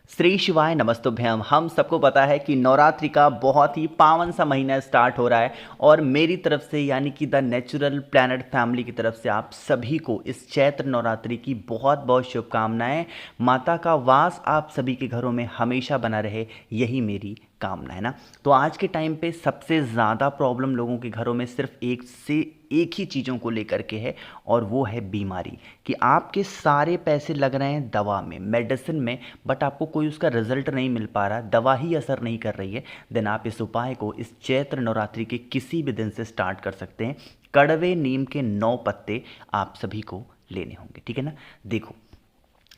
श्री शिवाय नमस्तुभ्यम। हम सबको पता है कि नवरात्रि का बहुत ही पावन सा महीना स्टार्ट हो रहा है और मेरी तरफ से यानी कि द नेचुरल प्लैनेट फैमिली की तरफ से आप सभी को इस चैत्र नवरात्रि की बहुत बहुत शुभकामनाएं। माता का वास आप सभी के घरों में हमेशा बना रहे, यही मेरी कामना है ना। तो आज के टाइम पे सबसे ज़्यादा प्रॉब्लम लोगों के घरों में सिर्फ एक से एक ही चीज़ों को लेकर के है और वो है बीमारी। कि आपके सारे पैसे लग रहे हैं दवा में, मेडिसिन में, बट आपको कोई उसका रिजल्ट नहीं मिल पा रहा, दवा ही असर नहीं कर रही है। देन आप इस उपाय को इस चैत्र नवरात्रि के किसी भी दिन से स्टार्ट कर सकते हैं। कड़वे नीम के 9 पत्ते आप सभी को लेने होंगे, ठीक है ना। देखो,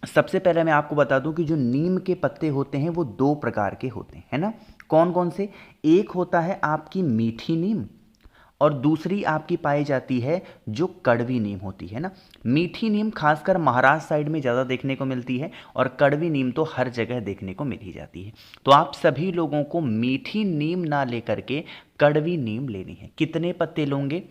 सबसे पहले मैं आपको बता दूं कि जो नीम के पत्ते होते हैं वो 2 प्रकार के होते हैं, है ना। कौन कौन से? एक होता है आपकी मीठी नीम और दूसरी आपकी पाई जाती है जो कड़वी नीम होती है ना। मीठी नीम खासकर महाराष्ट्र साइड में ज़्यादा देखने को मिलती है और कड़वी नीम तो हर जगह देखने को मिल ही जाती है। तो आप सभी लोगों को मीठी नीम ना लेकर के कड़वी नीम लेनी है। कितने पत्ते लोगे?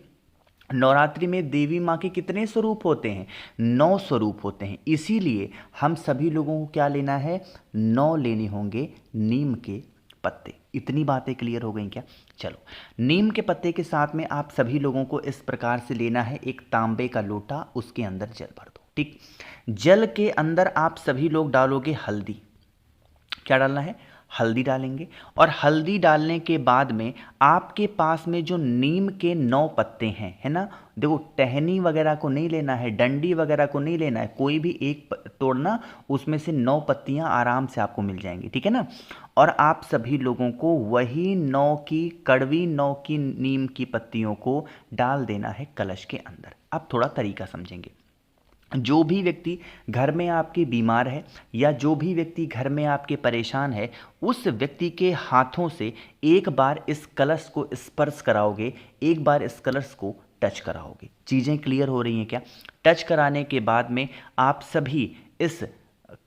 नवरात्रि में देवी माँ के कितने स्वरूप होते हैं? 9 स्वरूप होते हैं। इसीलिए हम सभी लोगों को क्या लेना है? 9 लेने होंगे नीम के पत्ते। इतनी बातें क्लियर हो गई क्या? चलो, नीम के पत्ते के साथ में आप सभी लोगों को इस प्रकार से लेना है। एक तांबे का लोटा, उसके अंदर जल भर दो। ठीक, जल के अंदर आप सभी लोग डालोगे हल्दी। क्या डालना है? हल्दी डालेंगे। और हल्दी डालने के बाद में आपके पास में जो नीम के 9 पत्ते हैं, है ना। देखो, टहनी वगैरह को नहीं लेना है, डंडी वगैरह को नहीं लेना है, कोई भी एक तोड़ना, उसमें से 9 पत्तियां आराम से आपको मिल जाएंगी, ठीक है ना। और आप सभी लोगों को वही 9 की कड़वी 9 की नीम की पत्तियों को डाल देना है कलश के अंदर। अब थोड़ा तरीका समझेंगे। जो भी व्यक्ति घर में आपके बीमार है या जो भी व्यक्ति घर में आपके परेशान है, उस व्यक्ति के हाथों से एक बार इस कलश को स्पर्श कराओगे, एक बार इस कलश को टच कराओगे। चीज़ें क्लियर हो रही हैं क्या? टच कराने के बाद में आप सभी इस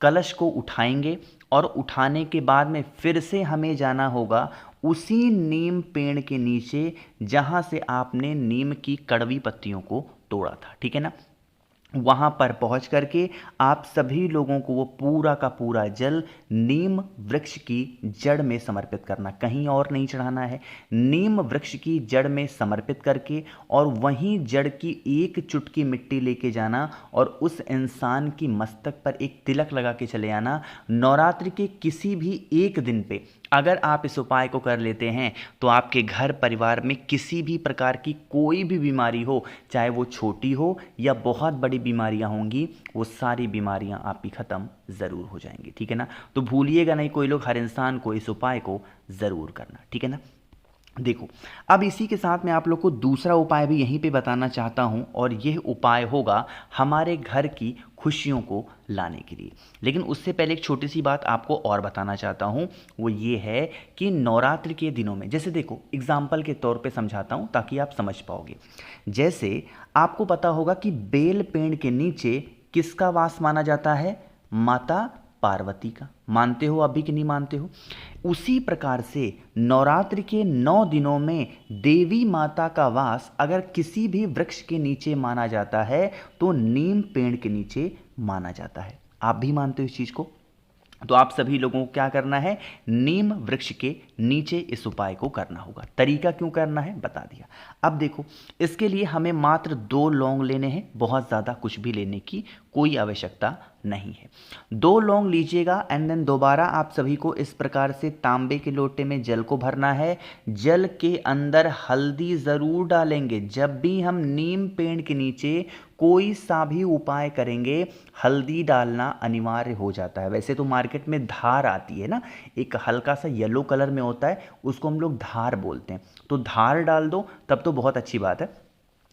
कलश को उठाएंगे और उठाने के बाद में फिर से हमें जाना होगा उसी नीम पेड़ के नीचे जहाँ से आपने नीम की कड़वी पत्तियों को तोड़ा था, ठीक है ना। वहाँ पर पहुँच करके आप सभी लोगों को वो पूरा का पूरा जल नीम वृक्ष की जड़ में समर्पित करना, कहीं और नहीं चढ़ाना है। नीम वृक्ष की जड़ में समर्पित करके और वहीं जड़ की एक चुटकी मिट्टी लेके जाना और उस इंसान की मस्तक पर एक तिलक लगा के चले आना। नवरात्रि के किसी भी एक दिन पे अगर आप इस उपाय को कर लेते हैं तो आपके घर परिवार में किसी भी प्रकार की कोई भी बीमारी हो, चाहे वो छोटी हो या बहुत बड़ी बीमारियां होंगी, वो सारी बीमारियां आपकी ख़त्म ज़रूर हो जाएंगी, ठीक है ना। तो भूलिएगा नहीं, कोई लोग, हर इंसान को इस उपाय को ज़रूर करना, ठीक है ना। देखो, अब इसी के साथ मैं आप लोग को दूसरा उपाय भी यहीं पे बताना चाहता हूं और यह उपाय होगा हमारे घर की खुशियों को लाने के लिए। लेकिन उससे पहले एक छोटी सी बात आपको और बताना चाहता हूं, वो ये है कि नवरात्रि के दिनों में, जैसे देखो एग्जाम्पल के तौर पे समझाता हूं ताकि आप समझ पाओगे। जैसे आपको पता होगा कि बेल पेड़ के नीचे किसका वास माना जाता है? माता पार्वती का। मानते हो अभी कि नहीं मानते हो? उसी प्रकार से नवरात्रि के 9 दिनों में देवी माता का वास अगर किसी भी वृक्ष के नीचे माना जाता है तो नीम पेड़ के नीचे माना जाता है। आप भी मानते हो इस चीज को? तो आप सभी लोगों को क्या करना है? नीम वृक्ष के नीचे इस उपाय को करना होगा। तरीका क्यों करना है बता दिया। अब देखो, इसके लिए हमें मात्र 2 लौंग लेने हैं, बहुत ज़्यादा कुछ भी लेने की कोई आवश्यकता नहीं है। 2 लौंग लीजिएगा एंड देन दोबारा आप सभी को इस प्रकार से तांबे के लोटे में जल को भरना है। जल के अंदर हल्दी ज़रूर डालेंगे। जब भी हम नीम पेड़ के नीचे कोई सा भी उपाय करेंगे, हल्दी डालना अनिवार्य हो जाता है। वैसे तो मार्केट में धार आती है ना, एक हल्का सा येलो कलर में होता है, उसको हम लोग धार बोलते हैं। तो धार डाल दो तब तो बहुत अच्छी बात है,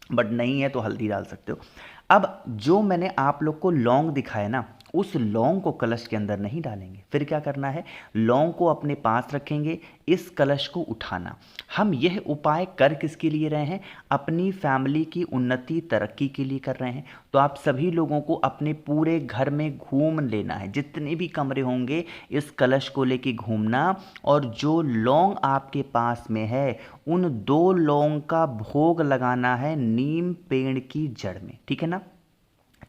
बट नहीं है तो हल्दी डाल सकते हो। अब जो मैंने आप लोग को लौंग दिखाया ना, उस लौंग को कलश के अंदर नहीं डालेंगे। फिर क्या करना है? लौंग को अपने पास रखेंगे, इस कलश को उठाना। हम यह उपाय कर किसके लिए रहे हैं? अपनी फैमिली की उन्नति तरक्की के लिए कर रहे हैं। तो आप सभी लोगों को अपने पूरे घर में घूम लेना है, जितने भी कमरे होंगे इस कलश को लेके घूमना, और जो लौंग आपके पास में है उन 2 लौंग का भोग लगाना है नीम पेड़ की जड़ में, ठीक है ना।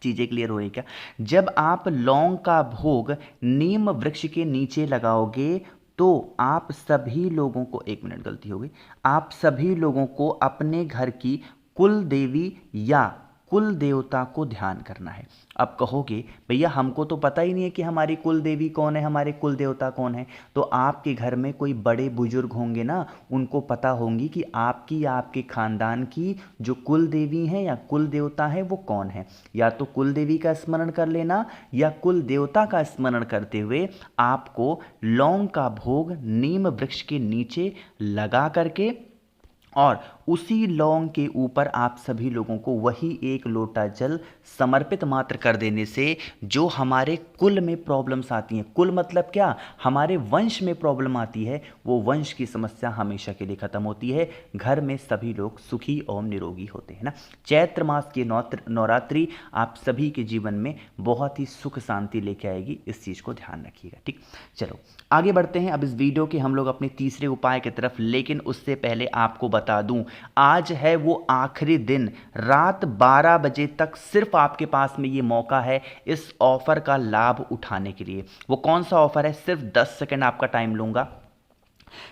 चीज़ें क्लियर हो रही क्या? जब आप लौंग का भोग नीम वृक्ष के नीचे लगाओगे तो आप सभी लोगों को, एक मिनट गलती हो गई, आप सभी लोगों को अपने घर की कुल देवी या कुल देवता को ध्यान करना है। अब कहोगे भैया हमको तो पता ही नहीं है कि हमारी कुल देवी कौन है, हमारे कुल देवता कौन है। तो आपके घर में कोई बड़े बुजुर्ग होंगे ना, उनको पता होंगी कि आपकी या आपके खानदान की जो कुल देवी हैं या कुल देवता है वो कौन है। या तो कुल देवी का स्मरण कर लेना या कुल देवता का स्मरण करते हुए आपको लौंग का भोग नीम वृक्ष के नीचे लगा करके और उसी लौंग के ऊपर आप सभी लोगों को वही एक लोटा जल समर्पित मात्र कर देने से जो हमारे कुल में प्रॉब्लम्स आती हैं, कुल मतलब क्या, हमारे वंश में प्रॉब्लम आती है, वो वंश की समस्या हमेशा के लिए खत्म होती है। घर में सभी लोग सुखी और निरोगी होते हैं ना। चैत्र मास की नवरात्रि आप सभी के जीवन में बहुत ही सुख शांति लेके आएगी, इस चीज़ को ध्यान रखिएगा। ठीक, चलो आगे बढ़ते हैं अब इस वीडियो के हम लोग अपने तीसरे उपाय की तरफ। लेकिन उससे पहले आपको बता दूं, आज है वो आखिरी दिन, रात 12 बजे तक सिर्फ आपके पास में ये मौका है इस ऑफर का लाभ उठाने के लिए। वो कौन सा ऑफर है? सिर्फ 10 सेकंड आपका टाइम लूंगा।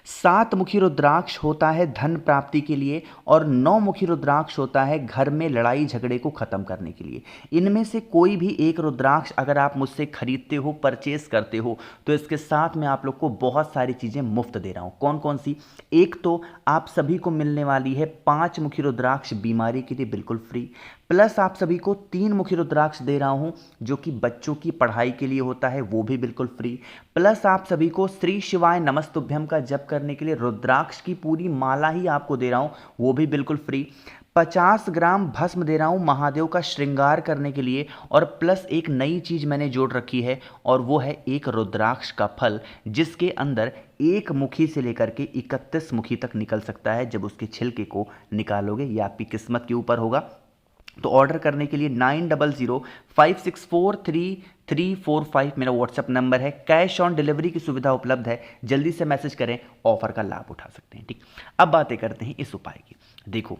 7 मुखी रुद्राक्ष होता है धन प्राप्ति के लिए और 9 मुखी रुद्राक्ष होता है घर में लड़ाई झगड़े को खत्म करने के लिए। इनमें से कोई भी एक रुद्राक्ष अगर आप मुझसे खरीदते हो, परचेस करते हो, तो इसके साथ में आप लोग को बहुत सारी चीज़ें मुफ्त दे रहा हूँ। कौन कौन सी? एक तो आप सभी को मिलने वाली है 5 मुखी रुद्राक्ष बीमारी के लिए बिल्कुल फ्री, प्लस आप सभी को 3 मुखी रुद्राक्ष दे रहा हूं जो कि बच्चों की पढ़ाई के लिए होता है, वो भी बिल्कुल फ्री, प्लस आप सभी को श्री शिवाय नमस्तुभ्यम का जप करने के लिए रुद्राक्ष की पूरी माला ही आपको दे रहा हूं, वो भी बिल्कुल फ्री। 50 ग्राम भस्म दे रहा हूं महादेव का श्रृंगार करने के लिए, और प्लस एक नई चीज मैंने जोड़ रखी है और वो है एक रुद्राक्ष का फल जिसके अंदर 1 मुखी से लेकर के 31 मुखी तक निकल सकता है। जब उसके छिलके को निकालोगे ये आपकी किस्मत के ऊपर होगा। तो ऑर्डर करने के लिए 9005643345 मेरा व्हाट्सएप नंबर है। कैश ऑन डिलीवरी की सुविधा उपलब्ध है, जल्दी से मैसेज करें, ऑफर का लाभ उठा सकते हैं। ठीक, अब बातें करते हैं इस उपाय की। देखो,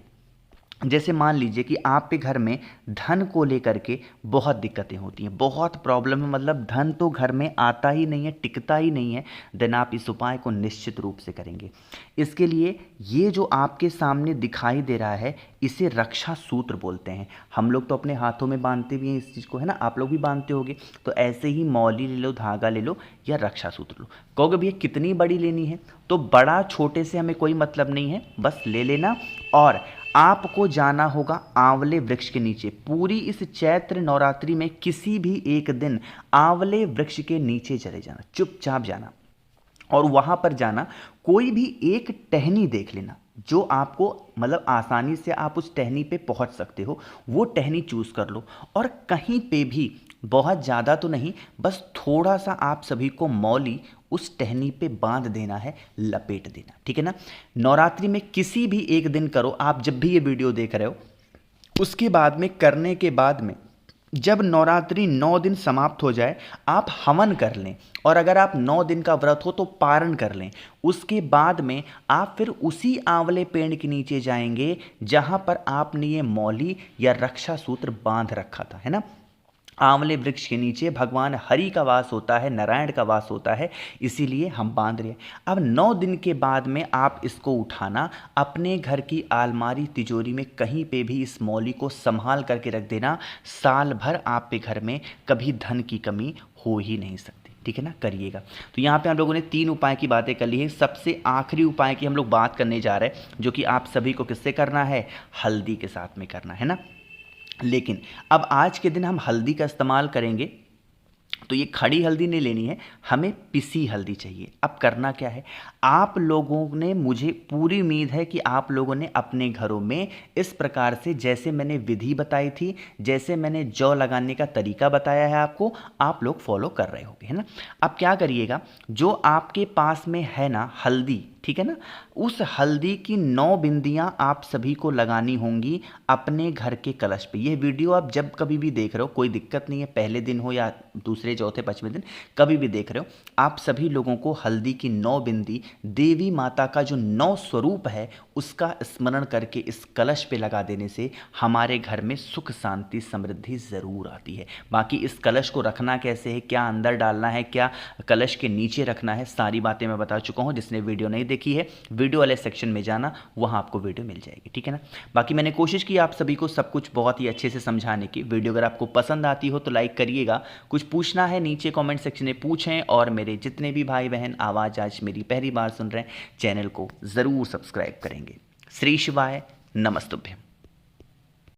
जैसे मान लीजिए कि आपके घर में धन को लेकर के बहुत दिक्कतें होती हैं, बहुत प्रॉब्लम है, मतलब धन तो घर में आता ही नहीं है, टिकता ही नहीं है, देन आप इस उपाय को निश्चित रूप से करेंगे। इसके लिए ये जो आपके सामने दिखाई दे रहा है इसे रक्षा सूत्र बोलते हैं। हम लोग तो अपने हाथों में बांधते भी हैं इस चीज़ को, है ना, आप लोग भी बांधते होगे। तो ऐसे ही मौली ले लो, धागा ले लो या रक्षा सूत्र लो। कहोगे भैया कितनी बड़ी लेनी है? तो बड़ा छोटे से हमें कोई मतलब नहीं है, बस ले लेना। और आपको जाना होगा आंवले वृक्ष के नीचे। पूरी इस चैत्र नवरात्रि में किसी भी एक दिन आंवले वृक्ष के नीचे चले जाना, चुपचाप जाना, और वहां पर जाना, कोई भी एक टहनी देख लेना जो आपको मतलब आसानी से आप उस टहनी पे पहुंच सकते हो, वो टहनी चूज कर लो। और कहीं पे भी, बहुत ज़्यादा तो नहीं, बस थोड़ा सा आप सभी को मौली उस टहनी पे बांध देना है, लपेट देना। ठीक है ना। नवरात्रि में किसी भी एक दिन करो, आप जब भी ये वीडियो देख रहे हो उसके बाद में, करने के बाद में जब नवरात्रि 9 दिन समाप्त हो जाए आप हवन कर लें, और अगर आप 9 दिन का व्रत हो तो पारण कर लें। उसके बाद में आप फिर उसी आंवले पेड़ के नीचे जाएंगे जहां पर आपने ये मौली या रक्षा सूत्र बांध रखा था, है ना। आंवले वृक्ष के नीचे भगवान हरि का वास होता है, नारायण का वास होता है, इसीलिए हम बांध रहे हैं। अब 9 दिन के बाद में आप इसको उठाना, अपने घर की अलमारी तिजोरी में कहीं पे भी इस मौली को संभाल करके रख देना। साल भर आपके घर में कभी धन की कमी हो ही नहीं सकती। ठीक है ना, करिएगा। तो यहाँ पे हम लोगों ने 3 उपाय की बातें कर ली है। सबसे आखिरी उपाय की हम लोग बात करने जा रहे हैं, जो कि आप सभी को किससे करना है? हल्दी के साथ में करना है ना। लेकिन अब आज के दिन हम हल्दी का इस्तेमाल करेंगे तो ये खड़ी हल्दी नहीं लेनी है, हमें पिसी हल्दी चाहिए। अब करना क्या है, आप लोगों ने, मुझे पूरी उम्मीद है कि आप लोगों ने अपने घरों में इस प्रकार से, जैसे मैंने विधि बताई थी, जैसे मैंने जौ लगाने का तरीका बताया है आपको, आप लोग फॉलो कर रहे होंगे, है ना। अब क्या करिएगा, जो आपके पास में है ना हल्दी, ठीक है ना। उस हल्दी की 9 बिंदियां आप सभी को लगानी होंगी अपने घर के कलश पे। ये वीडियो आप जब कभी भी देख रहे हो, कोई दिक्कत नहीं है, पहले दिन हो या दूसरे चौथे पांचवें दिन, कभी भी देख रहे हो, आप सभी लोगों को हल्दी की 9 बिंदी देवी माता का जो 9 स्वरूप है उसका स्मरण करके इस कलश पे लगा देने से हमारे घर में सुख शांति समृद्धि ज़रूर आती है। बाकी इस कलश को रखना कैसे है, क्या अंदर डालना है, क्या कलश के नीचे रखना है, सारी बातें मैं बता चुका हूँ। जिसने वीडियो नहीं देखी है, वीडियो वाले सेक्शन में जाना, वहाँ आपको वीडियो मिल जाएगी, ठीक है ना। बाकी मैंने कोशिश की आप सभी को सब कुछ बहुत ही अच्छे से समझाने की। वीडियो अगर आपको पसंद आती हो तो लाइक करिएगा। कुछ पूछना है नीचे कमेंट सेक्शन में पूछें, और मेरे जितने भी भाई बहन आवाज़ आज मेरी पहली बार सुन रहे हैं, चैनल को ज़रूर सब्सक्राइब करेंगे। श्री शिवाय, नमस्तुभ्यम।